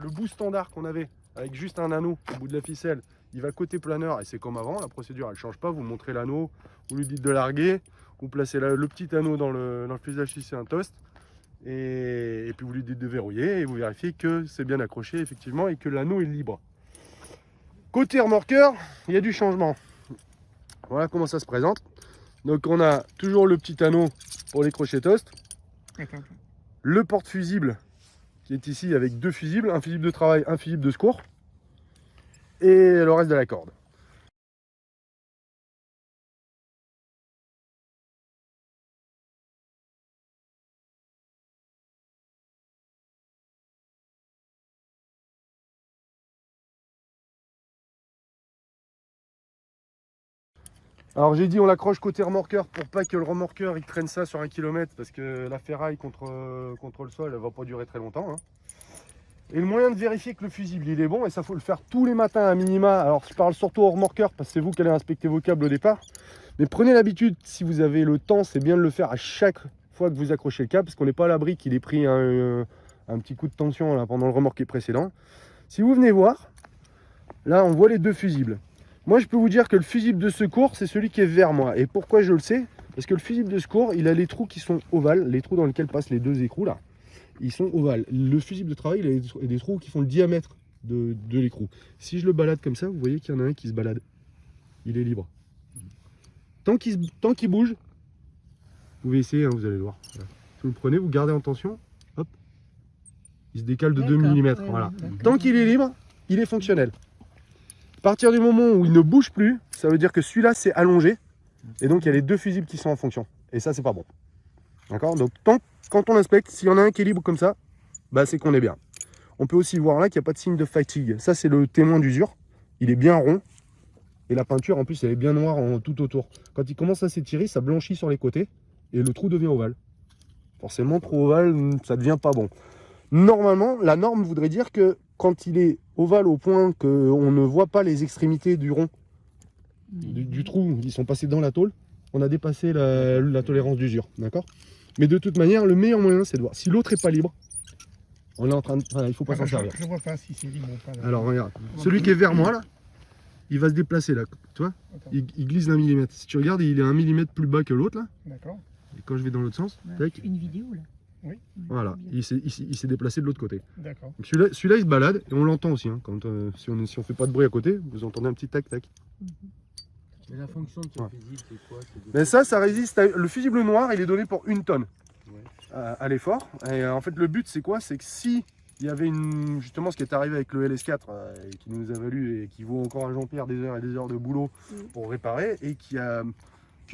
le bout standard qu'on avait, avec juste un anneau au bout de la ficelle, il va côté planeur et c'est comme avant, la procédure elle ne change pas, vous montrez l'anneau, vous lui dites de larguer, vous placez le petit anneau dans le fuselage si c'est un toast, et puis vous lui dites de verrouiller et vous vérifiez que c'est bien accroché effectivement et que l'anneau est libre. Côté remorqueur, il y a du changement. Voilà comment ça se présente. Donc on a toujours le petit anneau pour les crochets toast, le porte-fusible qui est ici avec deux fusibles, un fusible de travail, un fusible de secours, et le reste de la corde. Alors j'ai dit on l'accroche côté remorqueur pour pas que le remorqueur il traîne ça sur 1 km parce que la ferraille contre le sol elle va pas durer très longtemps. Hein. Et le moyen de vérifier que le fusible il est bon, et ça faut le faire tous les matins à minima, alors je parle surtout au remorqueur parce que c'est vous qui allez inspecter vos câbles au départ, mais prenez l'habitude, si vous avez le temps, c'est bien de le faire à chaque fois que vous accrochez le câble, parce qu'on n'est pas à l'abri qu'il ait pris un petit coup de tension là, pendant le remorqué précédent. Si vous venez voir, là on voit les deux fusibles. Moi je peux vous dire que le fusible de secours c'est celui qui est vers moi, et pourquoi je le sais? Parce que le fusible de secours il a les trous qui sont ovales, les trous dans lesquels passent les deux écrous là. Ils sont ovales. Le fusible de travail, il a des trous qui font le diamètre de l'écrou. Si je le balade comme ça, vous voyez qu'il y en a un qui se balade. Il est libre. Tant qu'il bouge, vous pouvez essayer, hein, vous allez le voir. Voilà. Si vous le prenez, vous gardez en tension, hop, il se décale de 2 mm. Voilà. Tant qu'il est libre, il est fonctionnel. À partir du moment où il ne bouge plus, ça veut dire que celui-là c'est allongé. Et donc il y a les deux fusibles qui sont en fonction. Et ça, c'est pas bon. D'accord? Donc quand on inspecte, s'il y en a un qui est libre comme ça, bah, c'est qu'on est bien. On peut aussi voir là qu'il n'y a pas de signe de fatigue. Ça, c'est le témoin d'usure. Il est bien rond. Et la peinture, en plus, elle est bien noire tout autour. Quand il commence à s'étirer, ça blanchit sur les côtés. Et le trou devient ovale. Forcément, trop ovale, ça ne devient pas bon. Normalement, la norme voudrait dire que quand il est ovale au point qu'on ne voit pas les extrémités du rond, du trou, ils sont passés dans la tôle, on a dépassé la tolérance d'usure. D'accord? Mais de toute manière, le meilleur moyen, c'est de voir. Si l'autre n'est pas libre, on est en train de... Voilà, il ne faut pas s'en servir. Je ne vois pas si c'est libre ou pas. Là. Alors, regarde. Celui qui est vers moi, là, il va se déplacer, là. Tu vois, il glisse d'1 millimètre. Si tu regardes, il est 1 millimètre plus bas que l'autre, là. D'accord. Et quand je vais dans l'autre sens, tac. Une vidéo, là. Oui. Voilà, il s'est déplacé de l'autre côté. D'accord. Celui-là, il se balade, et on l'entend aussi. Hein, quand, si on ne fait pas de bruit à côté, vous entendez un petit tac-tac. Mais la fonction de ce fusible, c'est quoi? Mais ça résiste. Le fusible noir, il est donné pour 1 tonne à l'effort. Et en fait, le but, c'est quoi? C'est que si il y avait justement ce qui est arrivé avec le LS4 et qui nous a valu et qui vaut encore à Jean-Pierre des heures et des heures de boulot pour réparer et qui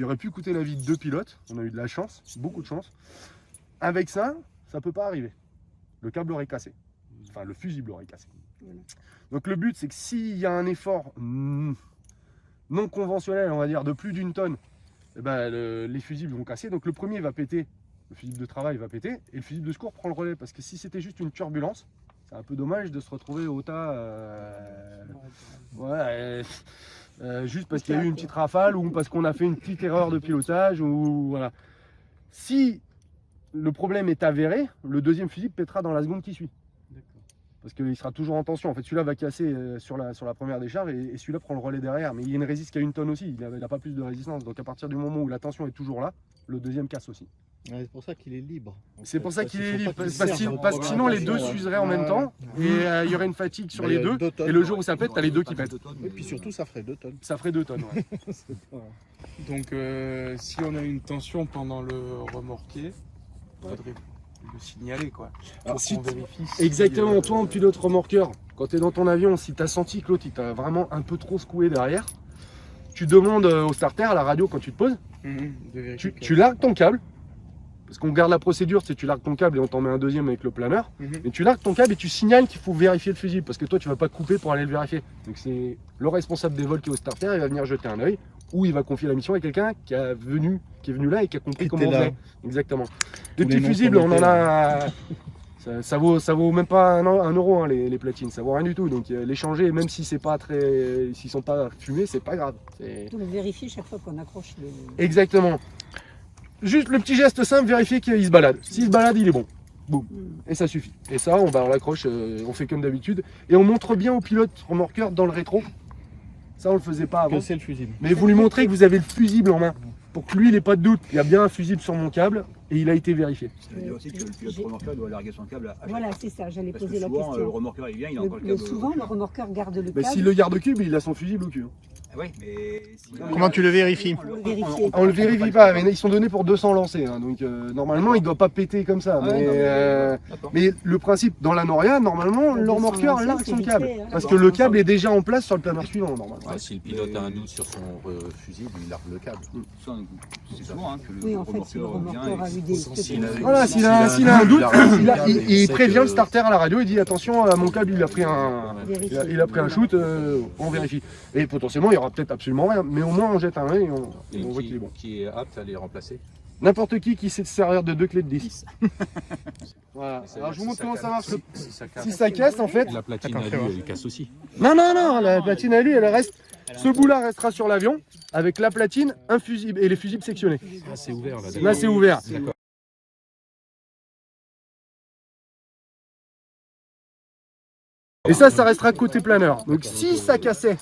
aurait pu coûter la vie de 2 pilotes. On a eu de la chance, beaucoup de chance. Avec ça, ça peut pas arriver. Le câble aurait cassé. Enfin, le fusible aurait cassé. Voilà. Donc le but, c'est que s'il y a un effort non conventionnel, on va dire, de plus d'1 tonne, eh ben, les fusibles vont casser. Donc le premier va péter, le fusible de travail va péter, et le fusible de secours prend le relais. Parce que si c'était juste une turbulence, c'est un peu dommage de se retrouver au tas, juste parce qu'il y a eu une petite rafale ou parce qu'on a fait une petite erreur de pilotage. Ou, voilà. Si le problème est avéré, le deuxième fusible pètera dans la seconde qui suit. Parce qu'il sera toujours en tension. En fait, celui-là va casser sur la première décharge et celui-là prend le relais derrière. Mais il ne résiste qu'à 1 tonne aussi. Il n'a pas plus de résistance. Donc à partir du moment où la tension est toujours là, le deuxième casse aussi. Ouais, c'est pour ça qu'il est libre. C'est pour ça qu'il est libre. Parce que sinon, les deux s'useraient en même temps. Et il y aurait une fatigue sur les deux. Et le jour où ça pète, tu as les deux qui pètent. Et puis surtout, ça ferait 2 tonnes. Ça ferait 2 tonnes. Ouais. Donc, si on a une tension pendant le remorqué, il faudrait le signaler, quoi. Alors, si on vérifie exactement, toi en pilote remorqueur, quand tu es dans ton avion, si tu as senti que l'autre il t'a vraiment un peu trop secoué derrière, tu demandes au starter, à la radio quand tu te poses, tu largues ton câble, parce qu'on garde la procédure, c'est tu largues ton câble et on t'en met un deuxième avec le planeur, mais tu largues ton câble et tu signales qu'il faut vérifier le fusible, parce que toi tu vas pas couper pour aller le vérifier. Donc c'est le responsable des vols qui est au starter, il va venir jeter un œil, ou il va confier la mission à quelqu'un qui est venu là et qui a compris comment on faisait. Exactement. Des petits fusibles, on en a. Ça vaut même pas 1 euro hein, les platines, ça vaut rien du tout. Donc les changer, même si c'est pas très, s'ils sont pas fumés, c'est pas grave. On le vérifie chaque fois qu'on accroche le. Exactement. Juste le petit geste simple, vérifier qu'il se balade. S'il se balade, il est bon. boum. Et ça suffit. Et ça, on l'accroche, on fait comme d'habitude. Et on montre bien au pilote remorqueur dans le rétro. Ça, on le faisait pas avant. Que c'est le fusible. Mais vous lui montrez que vous avez le fusible en main. Pour que lui, il n'ait pas de doute. Il y a bien un fusible sur mon câble et il a été vérifié. Ça veut dire aussi que le pilote remorqueur doit larguer son câble à chaque Voilà, c'est ça, j'allais Parce que poser la souvent, le question. remorqueur il vient, il a encore le câble. Souvent, le remorqueur garde le Mais câble. s'il le garde au cube, il a son fusible au cul. Ah ouais, mais Comment tu le vérifies? On le vérifie pas, mais ils sont donnés pour 200 lancers. Hein, donc normalement, il ne doit pas péter comme ça. Ouais, mais, non, mais le principe, dans la Noria, normalement, le 200 remorqueur lancers, largue c'est son vite câble. fait, hein. Parce que le câble est déjà en place sur le planeur suivant, normalement. Ouais, si le pilote a un doute sur son fusible, il largue le câble. c'est souvent hein, que le Oui, en fait, si le remorqueur a eu des... Voilà, s'il a un doute, il prévient le starter à la radio, il dit attention, mon câble il a pris un shoot, on vérifie. Et potentiellement il y aura peut-être absolument rien, mais au moins on jette un œil et on voit qu'il est bon. Qui est apte à les remplacer? N'importe qui sait se servir de 2 clés de 10. Voilà. Alors je vous montre comment ça marche. Si ça casse en fait. La platine à lui, elle casse aussi. Non, la platine à lui, elle reste. Ce bout-là restera sur l'avion avec la platine, un fusible et les fusibles sectionnés. Là, c'est ouvert. Là c'est ouvert. Et ça restera côté planeur. Donc si ça cassait,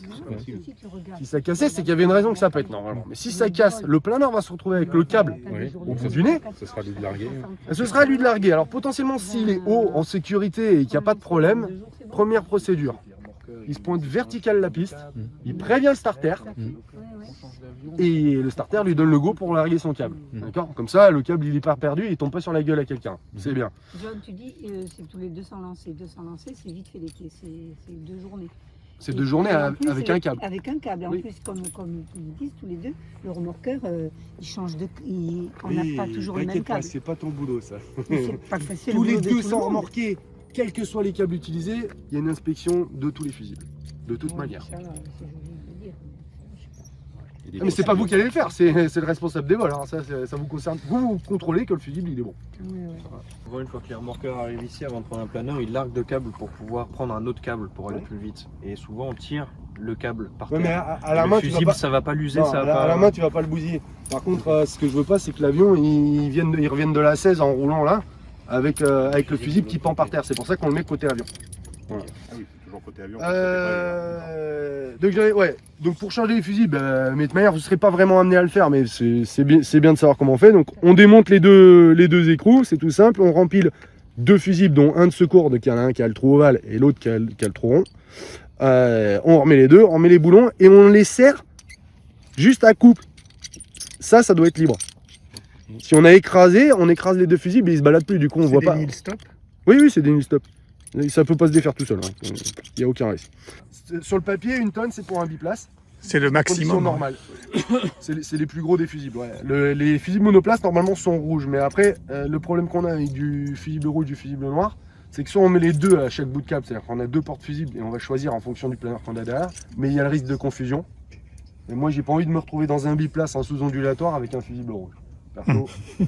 c'est qu'il y avait une raison que ça pète normalement. Mais si ça casse, le planeur va se retrouver avec le câble au bout du nez. Ce sera lui de larguer. Ce sera à lui de larguer. Alors potentiellement, s'il est haut, en sécurité et qu'il n'y a pas de problème, première procédure. Il se pointe vertical la piste, il prévient le starter, et le starter lui donne le go pour larguer son câble. D'accord? Comme ça, le câble il n'est pas perdu, il tombe pas sur la gueule à quelqu'un. C'est bien. John, tu dis, c'est tous les 200 lancés. 200 lancés, c'est vite fait l'été, c'est 2 journées. C'est 2 journées Et en plus, avec un câble. Avec un câble. En Oui. plus, comme ils disent tous les deux, le remorqueur, il change de... on n'a pas toujours le même câble. c'est pas ton boulot ça. C'est pas facile. Tous le les boulot de tout le 200 monde. remorqués, quels que soient les câbles utilisés, il y a une inspection de tous les fusibles. De toute Ouais, manière. ça, c'est joli de le dire. Ah, mais c'est pas vous qui allez le faire, c'est le responsable des vols. Hein. Ça vous concerne. Vous contrôlez que le fusible il est bon. Ouais, ouais. Souvent, une fois que les remorqueurs arrivent ici avant de prendre un planeur, ils larguent de câbles pour pouvoir prendre un autre câble pour aller plus vite. Et souvent, on tire le câble par terre. Ouais, mais à la le main, tu vas fusible, pas... ça va pas l'user, Non, ça à va pas... la main, tu vas pas le bousiller. Par contre, ce que je veux pas, c'est que l'avion, il revienne de la 16 en roulant là, avec le fusible qui pend par terre. C'est pour ça qu'on le met côté avion. Voilà. Ah oui, toujours côté avion. Donc pour changer les fusibles, mais de toute manière, vous ne serez pas vraiment amené à le faire, mais c'est bien de savoir comment on fait. Donc on démonte les deux écrous, c'est tout simple. On rempile 2 fusibles, dont un de secours, donc il y en a un qui a le trou ovale et l'autre qui a le trou rond. On remet les deux, on met les boulons et on les serre juste à couple. Ça doit être libre. Si on a écrasé, on écrase les 2 fusibles et ils se baladent plus, du coup on voit pas. Stop. Oui, c'est des nil stop. Ça peut pas se défaire tout seul, hein. Il n'y a aucun risque. Sur le papier, 1 tonne, c'est pour un biplace. C'est le Condition maximum. normale. C'est les plus gros des fusibles. Ouais. Les fusibles monoplaces, normalement, sont rouges. Mais après, le problème qu'on a avec du fusible rouge et du fusible noir, c'est que soit on met les deux à chaque bout de câble, c'est-à-dire qu'on a 2 portes-fusibles et on va choisir en fonction du planeur qu'on a derrière, mais il y a le risque de confusion. Et moi, j'ai pas envie de me retrouver dans un biplace en sous-ondulatoire avec un fusible rouge. Perso,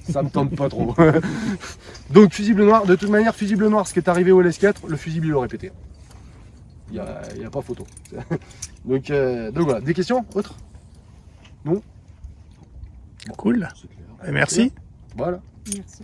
ça me tente pas trop. Donc fusible noir, de toute manière, fusible noir, ce qui est arrivé au LS4, le fusible il aurait pété. Il n'y a pas photo. Donc voilà, des questions autres? Non? Cool. Merci. Voilà. Merci.